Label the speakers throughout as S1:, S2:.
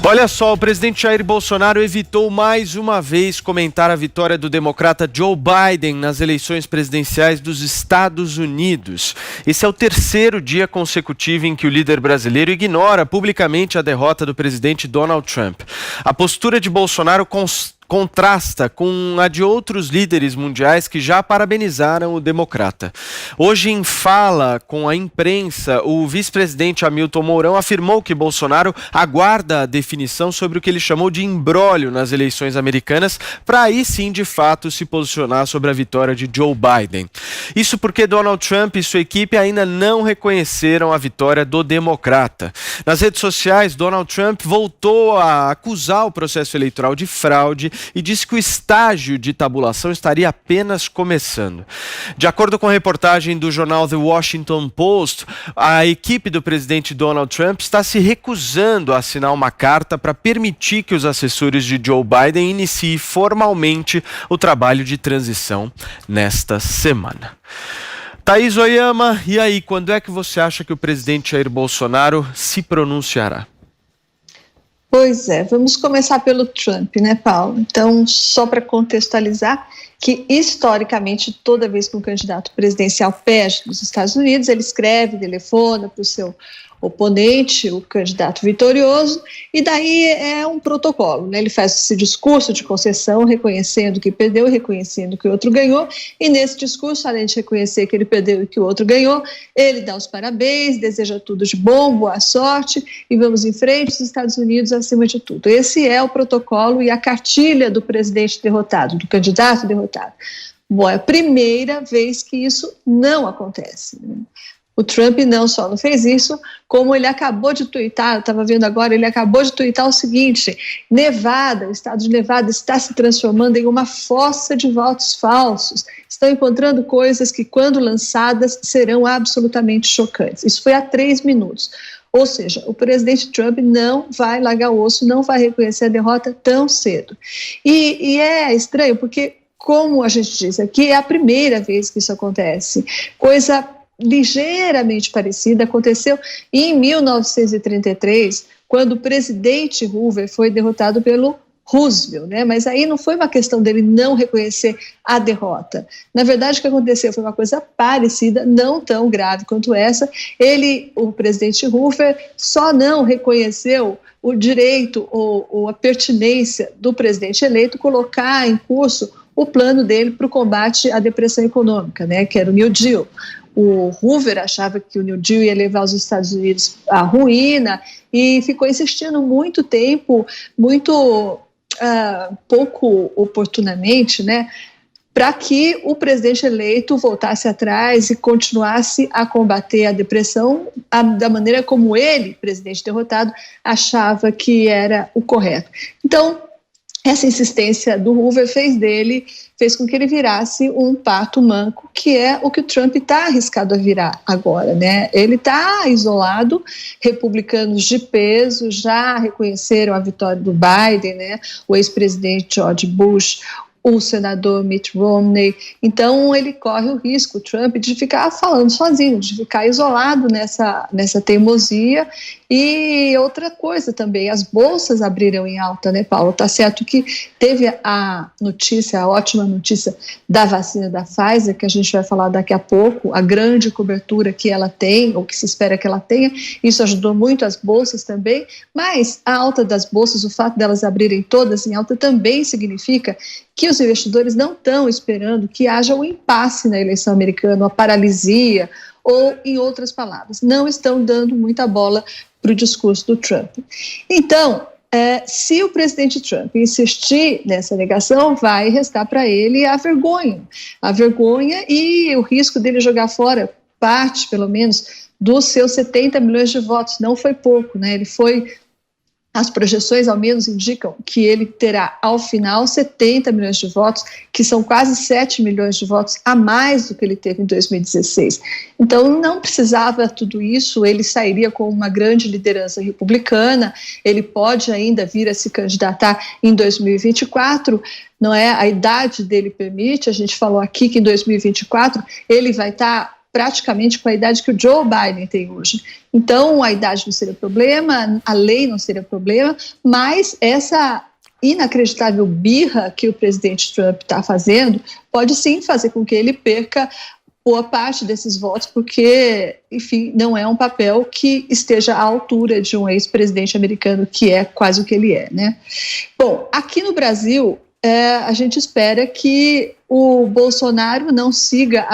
S1: Olha só, o presidente Jair Bolsonaro evitou mais uma vez comentar a vitória do democrata Joe Biden nas eleições presidenciais dos Estados Unidos. Esse é o terceiro dia consecutivo em que o líder brasileiro ignora publicamente a derrota do presidente Donald Trump. A postura de Bolsonaro contrasta com a de outros líderes mundiais que já parabenizaram o democrata. Hoje, em fala com a imprensa, o vice-presidente Hamilton Mourão afirmou que Bolsonaro aguarda a definição sobre o que ele chamou de imbróglio nas eleições americanas, para aí sim, de fato, se posicionar sobre a vitória de Joe Biden. Isso porque Donald Trump e sua equipe ainda não reconheceram a vitória do democrata. Nas redes sociais, Donald Trump voltou a acusar o processo eleitoral de fraude e disse que o estágio de tabulação estaria apenas começando. De acordo com a reportagem do jornal The Washington Post, a equipe do presidente Donald Trump está se recusando a assinar uma carta para permitir que os assessores de Joe Biden iniciem formalmente o trabalho de transição nesta semana. Thaís Oyama, e aí, quando é que você acha que o presidente Jair Bolsonaro se pronunciará?
S2: Pois é, vamos começar pelo Trump, né, Paulo? Então, só para contextualizar, que historicamente, toda vez que um candidato presidencial perde nos Estados Unidos, ele escreve, telefona para o seu oponente, o candidato vitorioso, e daí é um protocolo, né? Ele faz esse discurso de concessão, reconhecendo que perdeu e reconhecendo que o outro ganhou, e nesse discurso, além de reconhecer que ele perdeu e que o outro ganhou, ele dá os parabéns, deseja tudo de bom, boa sorte, e vamos em frente, os Estados Unidos acima de tudo. Esse é o protocolo e a cartilha do presidente derrotado, do candidato derrotado. Bom, é a primeira vez que isso não acontece, né? O Trump não só não fez isso, como ele acabou de tuitar, eu estava vendo agora, ele acabou de tuitar o seguinte: Nevada, o estado de Nevada está se transformando em uma fossa de votos falsos. Estão encontrando coisas que, quando lançadas, serão absolutamente chocantes. Isso foi há 3 minutos. Ou seja, o presidente Trump não vai largar o osso, não vai reconhecer a derrota tão cedo. E é estranho, porque, como a gente diz aqui, é a primeira vez que isso acontece. Coisa ligeiramente parecida aconteceu em 1933, quando o presidente Hoover foi derrotado pelo Roosevelt, né? Mas aí não foi uma questão dele não reconhecer a derrota. Na verdade, o que aconteceu foi uma coisa parecida, não tão grave quanto essa. O presidente Hoover, só não reconheceu o direito ou a pertinência do presidente eleito colocar em curso o plano dele para o combate à depressão econômica, né? Que era o New Deal. O Hoover achava que o New Deal ia levar os Estados Unidos à ruína e ficou insistindo muito tempo, muito pouco oportunamente, né, para que o presidente eleito voltasse atrás e continuasse a combater a depressão da maneira como ele, presidente derrotado, achava que era o correto. Então, essa insistência do Hoover fez com que ele virasse um pato manco, que é o que o Trump está arriscado a virar agora, né? Ele está isolado, republicanos de peso já reconheceram a vitória do Biden, né? O ex-presidente George Bush, o senador Mitt Romney. Então ele corre o risco, o Trump, de ficar falando sozinho, de ficar isolado nessa teimosia. E outra coisa também, as bolsas abriram em alta, né, Paulo? Tá certo que teve a ótima notícia da vacina da Pfizer, que a gente vai falar daqui a pouco, a grande cobertura que ela tem, ou que se espera que ela tenha, isso ajudou muito as bolsas também, mas a alta das bolsas, o fato delas abrirem todas em alta também significa que os investidores não estão esperando que haja um impasse na eleição americana, uma paralisia, ou, em outras palavras, não estão dando muita bola para o discurso do Trump. Então, se o presidente Trump insistir nessa negação, vai restar para ele a vergonha e o risco dele jogar fora parte, pelo menos, dos seus 70 milhões de votos. Não foi pouco, né? As projeções, ao menos, indicam que ele terá, ao final, 70 milhões de votos, que são quase 7 milhões de votos a mais do que ele teve em 2016. Então, não precisava tudo isso, ele sairia com uma grande liderança republicana, ele pode ainda vir a se candidatar em 2024, não é? A idade dele permite, a gente falou aqui que em 2024 ele vai estar praticamente com a idade que o Joe Biden tem hoje. Então, a idade não seria problema, a lei não seria problema, mas essa inacreditável birra que o presidente Trump está fazendo pode sim fazer com que ele perca boa parte desses votos, porque, enfim, não é um papel que esteja à altura de um ex-presidente americano, que é quase o que ele é, né? Bom, aqui no Brasil, a gente espera que o Bolsonaro não siga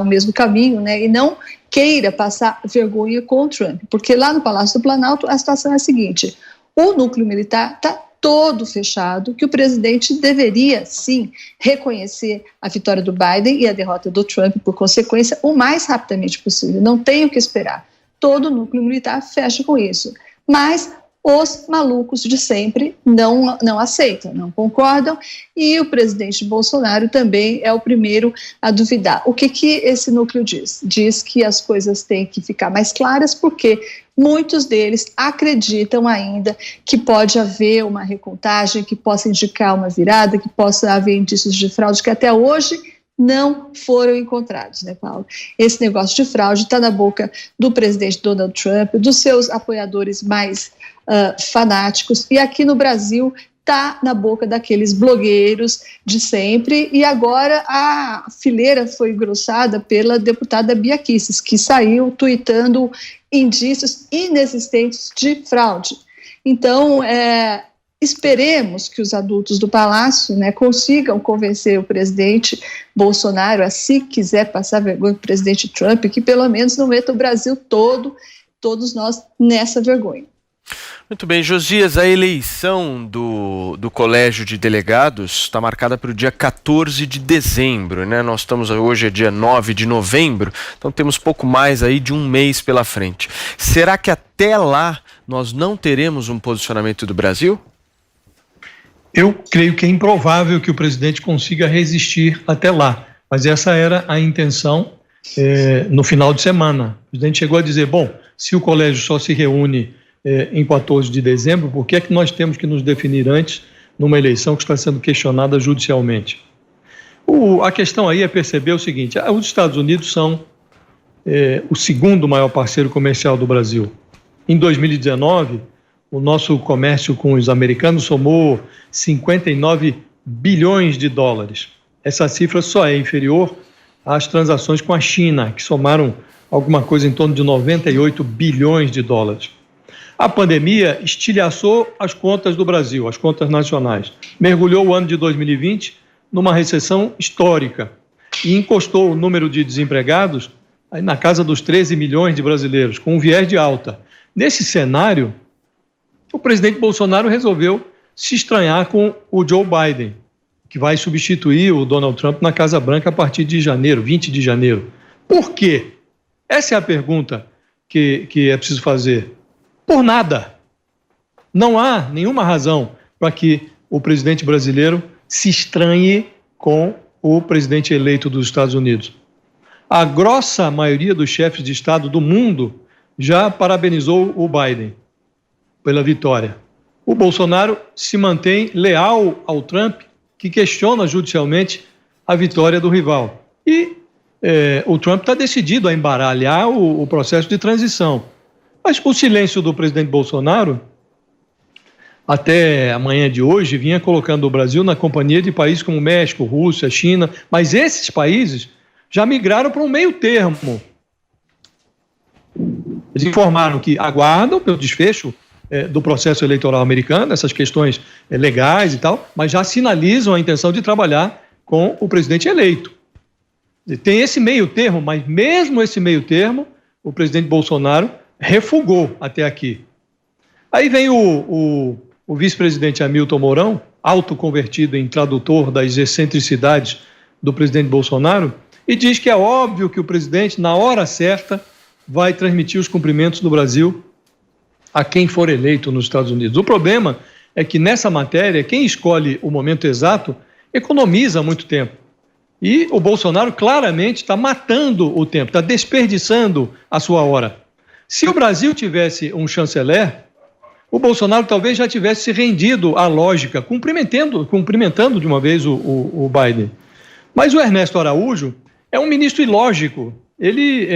S2: o mesmo caminho, né, e não queira passar vergonha com o Trump, porque lá no Palácio do Planalto a situação é a seguinte: o núcleo militar está todo fechado, que o presidente deveria, sim, reconhecer a vitória do Biden e a derrota do Trump, por consequência, o mais rapidamente possível. Não tem o que esperar. Todo o núcleo militar fecha com isso. Mas os malucos de sempre não aceitam, não concordam, e o presidente Bolsonaro também é o primeiro a duvidar. O que esse núcleo diz? Diz que as coisas têm que ficar mais claras, porque muitos deles acreditam ainda que pode haver uma recontagem, que possa indicar uma virada, que possa haver indícios de fraude, que até hoje não foram encontrados, né, Paulo? Esse negócio de fraude está na boca do presidente Donald Trump, dos seus apoiadores mais fanáticos, e aqui no Brasil está na boca daqueles blogueiros de sempre, e agora a fileira foi engrossada pela deputada Bia Kicis, que saiu tuitando indícios inexistentes de fraude. Então, esperemos que os adultos do Palácio, né, consigam convencer o presidente Bolsonaro, se quiser passar vergonha com o presidente Trump, que pelo menos não meta o Brasil todo, todos nós, nessa vergonha.
S1: Muito bem, Josias, a eleição do Colégio de Delegados está marcada para o dia 14 de dezembro, né? Nós estamos hoje, é dia 9 de novembro, então temos pouco mais aí de um mês pela frente. Será que até lá nós não teremos um posicionamento do Brasil?
S3: Eu creio que é improvável que o presidente consiga resistir até lá, mas essa era a intenção no final de semana. O presidente chegou a dizer, bom, se o colégio só se reúne em 14 de dezembro, por que é que nós temos que nos definir antes numa eleição que está sendo questionada judicialmente? A questão aí é perceber o seguinte: os Estados Unidos são o segundo maior parceiro comercial do Brasil. Em 2019, o nosso comércio com os americanos somou 59 bilhões de dólares. Essa cifra só é inferior às transações com a China, que somaram alguma coisa em torno de 98 bilhões de dólares. A pandemia estilhaçou as contas do Brasil, as contas nacionais. Mergulhou o ano de 2020 numa recessão histórica e encostou o número de desempregados aí na casa dos 13 milhões de brasileiros, com um viés de alta. Nesse cenário, o presidente Bolsonaro resolveu se estranhar com o Joe Biden, que vai substituir o Donald Trump na Casa Branca a partir de janeiro, 20 de janeiro. Por quê? Essa é a pergunta que é preciso fazer. Por nada. Não há nenhuma razão para que o presidente brasileiro se estranhe com o presidente eleito dos Estados Unidos. A grossa maioria dos chefes de Estado do mundo já parabenizou o Biden pela vitória. O Bolsonaro se mantém leal ao Trump, que questiona judicialmente a vitória do rival. E o Trump está decidido a embaralhar o processo de transição. Mas o silêncio do presidente Bolsonaro, até amanhã de hoje, vinha colocando o Brasil na companhia de países como México, Rússia, China, mas esses países já migraram para um meio termo. Eles informaram que aguardam pelo desfecho do processo eleitoral americano, essas questões legais e tal, mas já sinalizam a intenção de trabalhar com o presidente eleito. Tem esse meio termo, mas mesmo esse meio termo, o presidente Bolsonaro refugou até aqui. Aí vem o vice-presidente Hamilton Mourão, autoconvertido em tradutor das excentricidades do presidente Bolsonaro, e diz que é óbvio que o presidente, na hora certa, vai transmitir os cumprimentos do Brasil a quem for eleito nos Estados Unidos. O problema é que nessa matéria, quem escolhe o momento exato economiza muito tempo. E o Bolsonaro claramente está matando o tempo, está desperdiçando a sua hora. Se o Brasil tivesse um chanceler, o Bolsonaro talvez já tivesse se rendido à lógica, cumprimentando de uma vez o Biden. Mas o Ernesto Araújo é um ministro ilógico, ele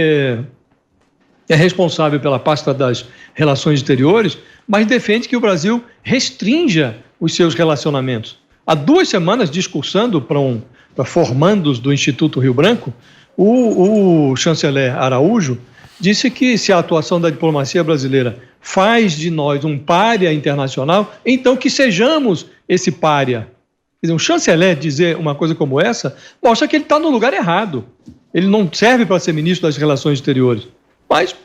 S3: é responsável pela pasta das relações exteriores, mas defende que o Brasil restrinja os seus relacionamentos. Há 2 semanas, discursando para formandos do Instituto Rio Branco, o chanceler Araújo disse que se a atuação da diplomacia brasileira faz de nós um pária internacional, então que sejamos esse pária. Quer dizer, um chanceler dizer uma coisa como essa mostra que ele está no lugar errado. Ele não serve para ser ministro das Relações Exteriores. Mas,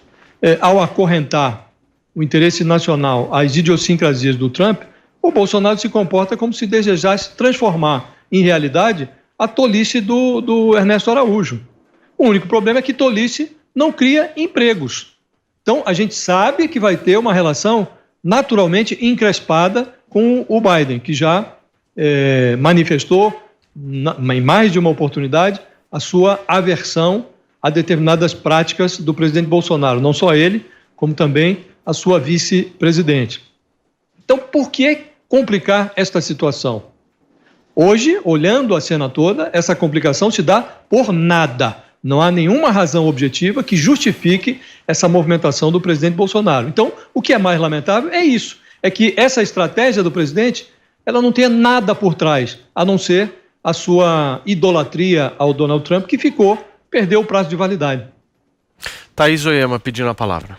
S3: ao acorrentar o interesse nacional às idiosincrasias do Trump, o Bolsonaro se comporta como se desejasse transformar em realidade a tolice do Ernesto Araújo. O único problema é que tolice não cria empregos. Então, a gente sabe que vai ter uma relação naturalmente encrespada com o Biden, que já manifestou, em mais de uma oportunidade, a sua aversão a determinadas práticas do presidente Bolsonaro. Não só ele, como também a sua vice-presidente. Então, por que complicar esta situação? Hoje, olhando a cena toda, essa complicação se dá por nada. Não há nenhuma razão objetiva que justifique essa movimentação do presidente Bolsonaro. Então, o que é mais lamentável é isso, é que essa estratégia do presidente, ela não tenha nada por trás, a não ser a sua idolatria ao Donald Trump, que perdeu o prazo de validade.
S1: Thaís Oyama pedindo a palavra.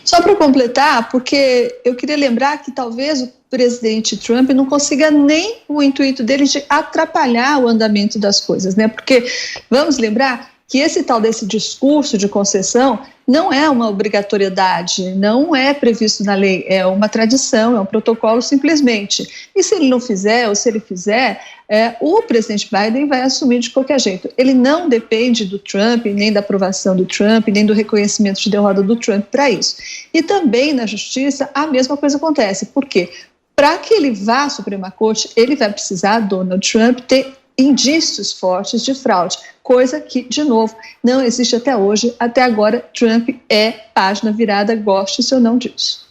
S2: Só para completar, porque eu queria lembrar que talvez o presidente Trump não consiga nem o intuito dele de atrapalhar o andamento das coisas, né? Porque vamos lembrar que esse tal desse discurso de concessão não é uma obrigatoriedade, não é previsto na lei, é uma tradição, é um protocolo simplesmente. E se ele não fizer, ou se ele fizer, o presidente Biden vai assumir de qualquer jeito. Ele não depende do Trump, nem da aprovação do Trump, nem do reconhecimento de derrota do Trump para isso. E também na justiça a mesma coisa acontece. Por quê? Para que ele vá à Suprema Corte, ele vai precisar, Donald Trump, ter indícios fortes de fraude, coisa que, de novo, não existe até hoje. Até agora, Trump é página virada, goste-se ou não disso.